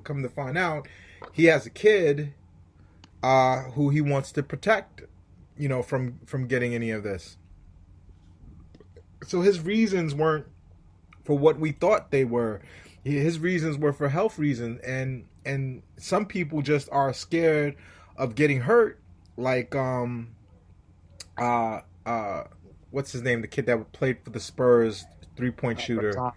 come to find out, he has a kid who he wants to protect, from getting any of this. So his reasons weren't for what we thought they were. His reasons were for health reasons, and some people just are scared of getting hurt, like what's his name, the kid that played for the Spurs, 3-point shooter.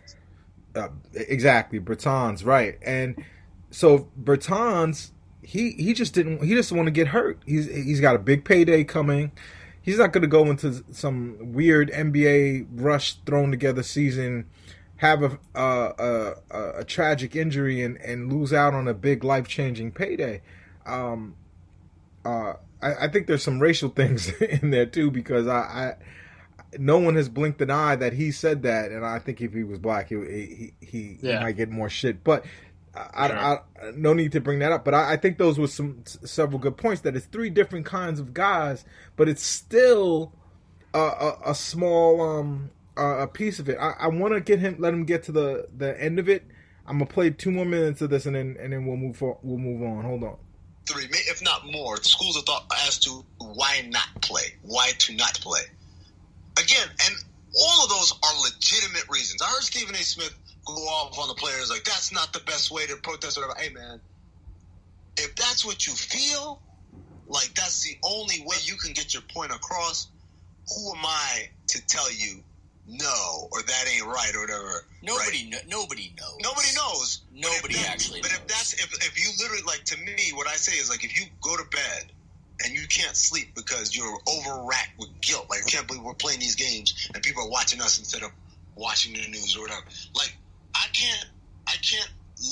Exactly, Bertans, right. And so Bertans, he just want to get hurt. He's got a big payday coming. He's not going to go into some weird NBA rush thrown together season, have a tragic injury and lose out on a big life-changing payday. I think there's some racial things in there too, because no one has blinked an eye that he said that, and I think if he was black, he might get more shit. But I no need to bring that up. But I think those were several good points. That it's three different kinds of guys, but it's still a small a piece of it. I want to let him get to the end of it. I'm gonna play 2 more minutes of this, and then we'll move on. Hold on. 3, if not more, schools of thought as to why not play, why to not play. Again, and all of those are legitimate reasons. I heard Stephen A. Smith go off on the players like, that's not the best way to protest or whatever. Hey, man, if that's what you feel, like that's the only way you can get your point across, who am I to tell you no, or that ain't right, or whatever? Nobody knows. Nobody knows. Nobody actually knows. But if you literally, like, to me, what I say is, like, if you go to bed and you can't sleep because you're overracked with guilt, like, I can't believe we're playing these games and people are watching us instead of watching the news or whatever. Like, I can't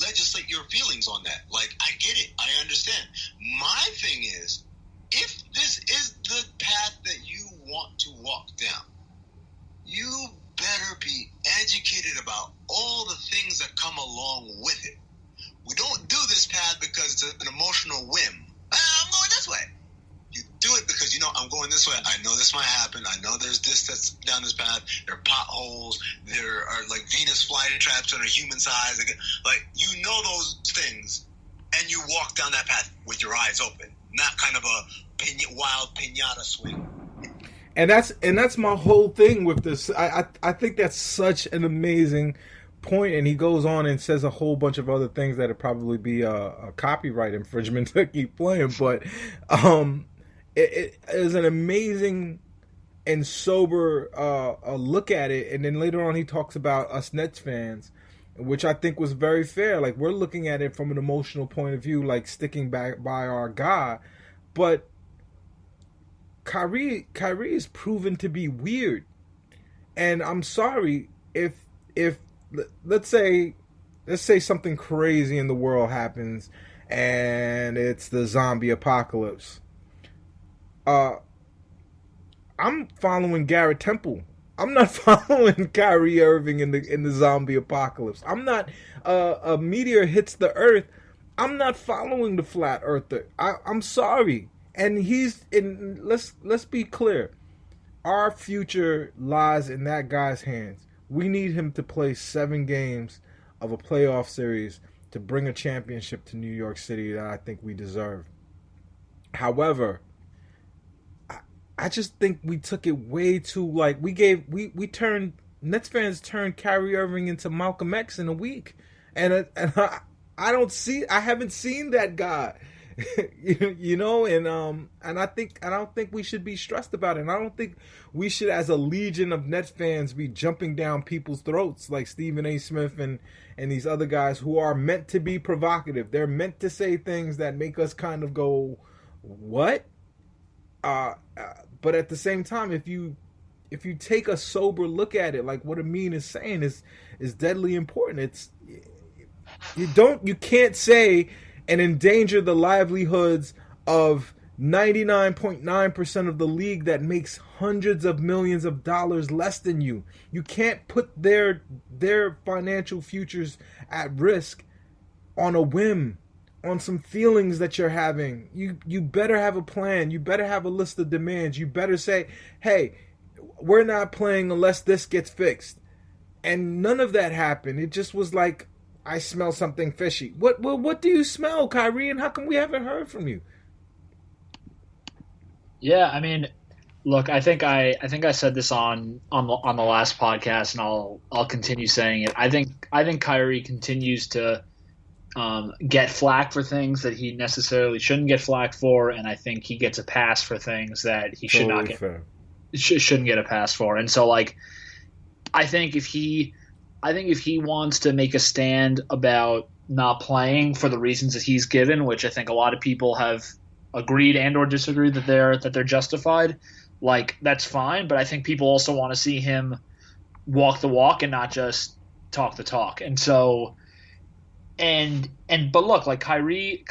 legislate your feelings on that. Like, I get it. I understand. My thing is, if this is the path that you want to walk down, you better be educated about all the things that come along with it. We don't do this path because it's an emotional whim. I'm going this way. You do it because, I'm going this way. I know this might happen. I know there's this that's down this path. There are potholes. There are, like, Venus flytraps that are human size. Like, those things, and you walk down that path with your eyes open, not kind of a wild piñata swing. And that's my whole thing with this. I think that's such an amazing point, and he goes on and says a whole bunch of other things that'd probably be a copyright infringement to keep playing. But it is an amazing and sober look at it. And then later on, he talks about us Nets fans, which I think was very fair. Like, we're looking at it from an emotional point of view, like sticking back by our guy, but Kyrie is proven to be weird, and I'm sorry if let's say something crazy in the world happens and it's the zombie apocalypse. I'm following Garrett Temple. I'm not following Kyrie Irving in the zombie apocalypse. I'm not a meteor hits the earth. I'm not following the flat earther. I'm sorry. And let's be clear. Our future lies in that guy's hands. We need him to play 7 games of a playoff series to bring a championship to New York City that I think we deserve. However, I just think we took it way too, like, Nets fans turned Kyrie Irving into Malcolm X in a week. And I haven't seen that guy. And I don't think we should be stressed about it. And I don't think we should, as a legion of Nets fans, be jumping down people's throats like Stephen A. Smith and these other guys who are meant to be provocative. They're meant to say things that make us kind of go, what? But at the same time, if you take a sober look at it, like what Amin is saying is deadly important. You can't say and endanger the livelihoods of 99.9% of the league that makes hundreds of millions of dollars less than you. You can't put their financial futures at risk on a whim, on some feelings that you're having. You better have a plan. You better have a list of demands. You better say, hey, we're not playing unless this gets fixed. And none of that happened. It just was like I smell something fishy. What do you smell, Kyrie, and how come we haven't heard from you? Yeah, I mean, look, I think I said this on the last podcast, and I'll continue saying it. I think Kyrie continues to get flack for things that he necessarily shouldn't get flack for, and I think he gets a pass for things that he should not get shouldn't get a pass for. And so, like, I think if he wants to make a stand about not playing for the reasons that he's given, which I think a lot of people have agreed and or disagreed that they're justified, like, that's fine. But I think people also want to see him walk the walk and not just talk the talk. And so, but look, like Kyrie,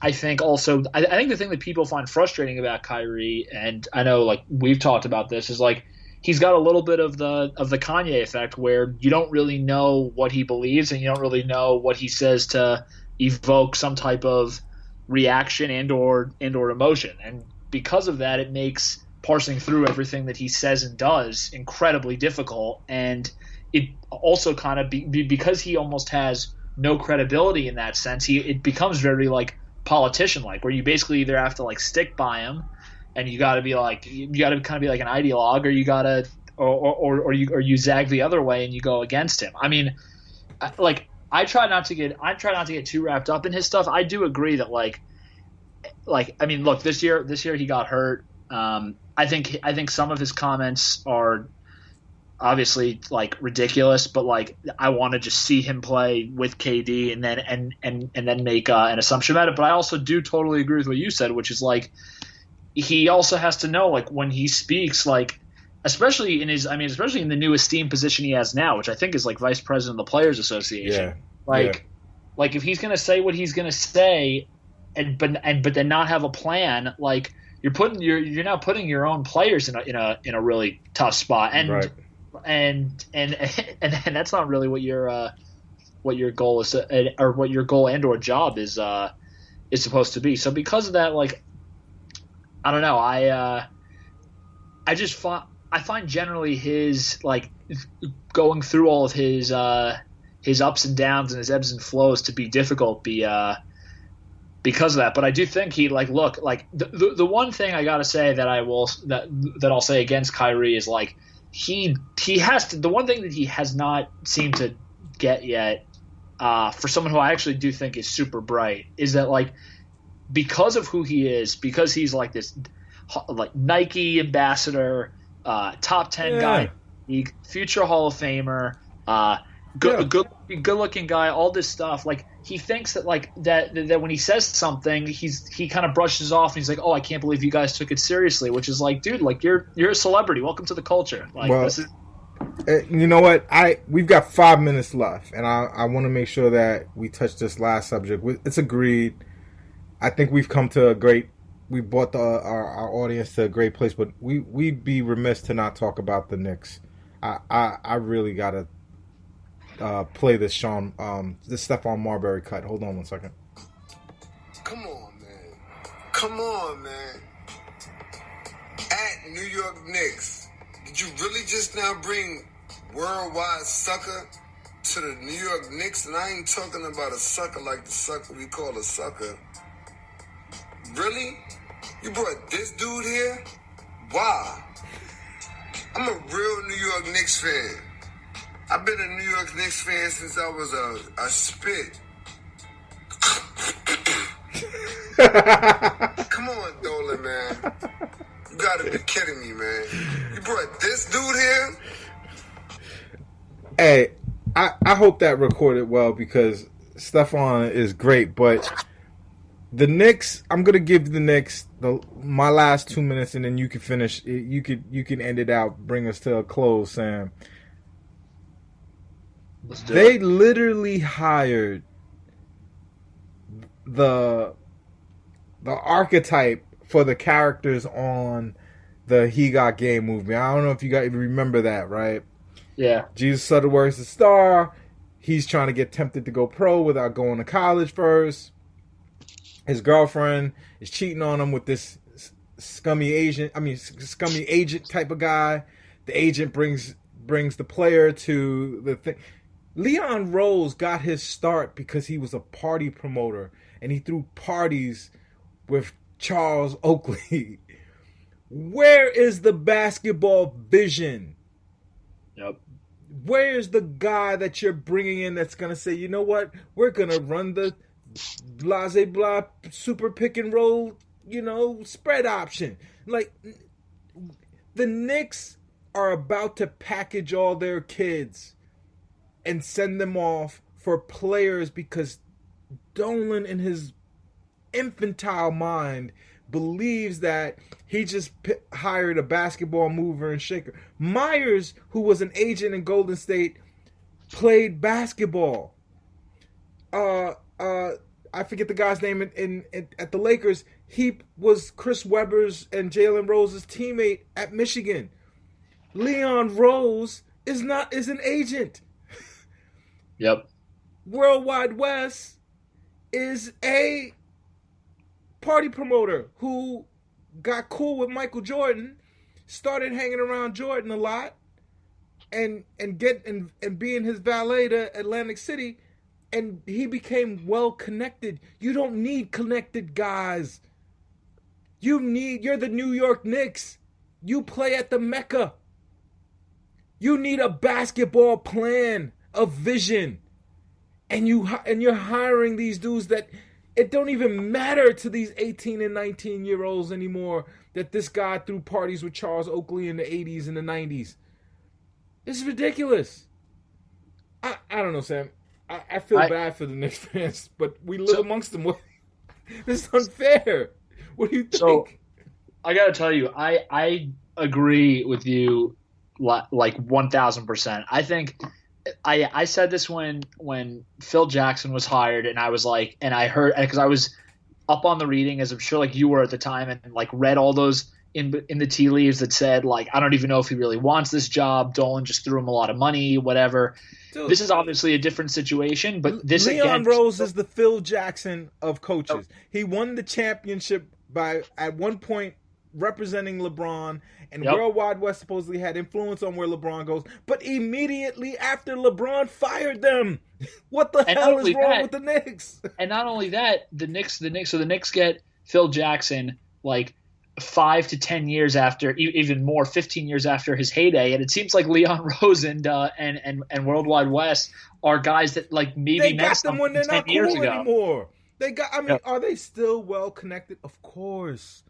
I think also, I think the thing that people find frustrating about Kyrie, and I know, like, we've talked about this, is like he's got a little bit of the Kanye effect, where you don't really know what he believes and you don't really know what he says to evoke some type of reaction and or emotion. And because of that, it makes parsing through everything that he says and does incredibly difficult. And it also kind of because he almost has no credibility in that sense, it becomes very like politician like, where you basically either have to like stick by him and you got to kind of be like an ideologue, or you got to or you zag the other way and you go against him. I mean, like, I try not to get too wrapped up in his stuff. I do agree that like I mean, look, this year he got hurt. I think some of his comments are obviously like ridiculous, but like I want to just see him play with KD and then make an assumption about it. But I also do totally agree with what you said, which is like he also has to know, like, when he speaks, like, especially in the new esteemed position he has now, which I think is like vice president of the Players Association. Yeah. Like if he's gonna say what he's gonna say, but then not have a plan, like you're now putting your own players in a really tough spot, and right. and that's not really what your goal is, or what your goal and or job is supposed to be. So because of that, like, I don't know, I find generally his, like, going through all of his ups and downs and his ebbs and flows to be difficult because of that. But I do think he, like, look, like the one thing I gotta say that I'll say against Kyrie is, like, he has to, the one thing that he has not seemed to get yet, for someone who I actually do think is super bright, is that, like, because of who he is, because he's like this like Nike ambassador, top 10 guy, future Hall of Famer, good looking guy, all this stuff. Like, he thinks that like that when he says something, he kind of brushes off and he's like, oh, I can't believe you guys took it seriously, which is like, dude, like, you're a celebrity. Welcome to the culture. Like, well, this is. You know what? We've got 5 minutes left, and I want to make sure that we touch this last subject. It's agreed. I think we've come to we brought our audience to a great place, but we'd be remiss to not talk about the Knicks. I really gotta play this this Stephon Marbury cut. Hold on one second. Come on, man. At New York Knicks, did you really just now bring worldwide sucker to the New York Knicks? And I ain't talking about a sucker like the sucker we call a sucker. Really? You brought this dude here? Why? I'm a real New York Knicks fan. I've been a New York Knicks fan since I was a spit. Come on, Dolan, man. You gotta be kidding me, man. You brought this dude here? Hey, I hope that recorded well, because Stephon is great, but the Knicks, I'm gonna give the Knicks my last 2 minutes, and then you can finish. You can end it out, bring us to a close, Sam. They literally hired the archetype for the characters on the He Got Game movie. I don't know if you guys remember that, right? Yeah. Jesus Sutterworth's the star. He's trying to get tempted to go pro without going to college first. His girlfriend is cheating on him with this scummy agent type of guy. The agent brings the player to the thing. Leon Rose got his start because he was a party promoter and he threw parties with Charles Oakley. Where is the basketball vision? Yep. Where is the guy that you're bringing in that's going to say, you know what, we're going to run the blase blah super pick and roll, spread option. Like, the Knicks are about to package all their kids and send them off for players because Dolan, in his infantile mind, believes that he just hired a basketball mover and shaker. Myers, who was an agent in Golden State, played basketball. I forget the guy's name at the Lakers. He was Chris Webber's and Jalen Rose's teammate at Michigan. Leon Rose is an agent. Yep. World Wide Wes is a party promoter who got cool with Michael Jordan, started hanging around Jordan a lot, and being his valet to Atlantic City, and he became well connected. You don't need connected guys. You're the New York Knicks. You play at the Mecca. You need a basketball plan, a vision, and you're hiring these dudes that it don't even matter to these 18 and 19-year-olds anymore that this guy threw parties with Charles Oakley in the 80s and the 90s. This is ridiculous. I don't know, Sam. I feel bad for the Knicks fans, but we live amongst them. This is unfair. What do you think? So, I got to tell you, I agree with you like 1,000%. I think I said this when Phil Jackson was hired, and I was like, and I heard, because I was up on the reading, as I'm sure like you were at the time, and like read all those in the tea leaves that said like, I don't even know if he really wants this job. Dolan just threw him a lot of money, whatever. Dude, this is obviously a different situation, but this Leon Rose is the Phil Jackson of coaches. He won the championship by at one point representing LeBron, and World Wide Wes supposedly had influence on where LeBron goes, but immediately after LeBron fired them. What the hell is wrong with the Knicks? And not only that, the Knicks get Phil Jackson like 5 to 10 years after, even more, 15 years after his heyday, and it seems like Leon Rose and World Wide Wes are guys that like maybe they got them when they're not cool anymore. Are they still well connected? Of course.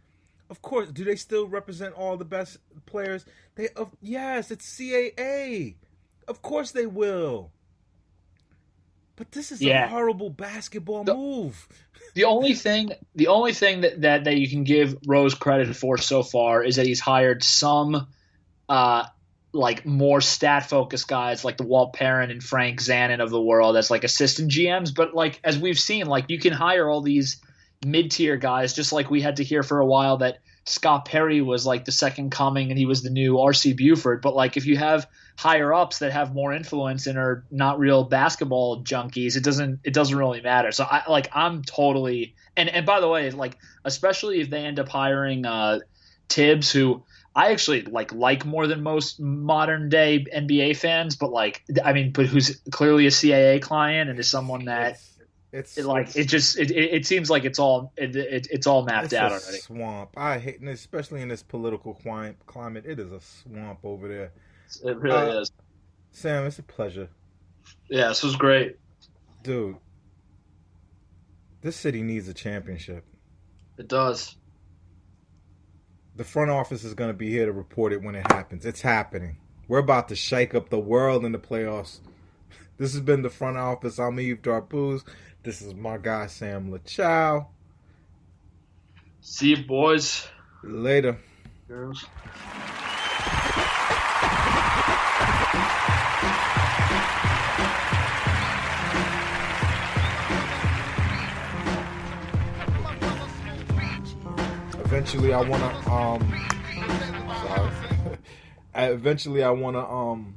Do they still represent all the best players? Yes, it's CAA. Of course they will. But this is a horrible basketball move. The only thing that you can give Rose credit for so far is that he's hired some like more stat focused guys like the Walt Perrin and Frank Zanin of the world as like assistant GMs. But like as we've seen, like you can hire all these mid-tier guys, just like we had to hear for a while that Scott Perry was like the second coming and he was the new R.C. Buford. But like if you have higher ups that have more influence and are not real basketball junkies, it doesn't really matter. So I'm totally and by the way, like especially if they end up hiring Tibbs, who I actually like more than most modern day NBA fans, but who's clearly a CAA client and is someone that it seems like it's all mapped out already. Swamp. I hate, especially in this political climate. It is a swamp over there. It really is. Sam, it's a pleasure. Yeah, this was great, dude. This city needs a championship. It does. The front office is going to be here to report it when it happens. It's happening. We're about to shake up the world in the playoffs. This has been the front office. I'm Yves Darbouz. This is my guy, Sam LaChow. See you, boys. Later. Girls. Eventually, I want to,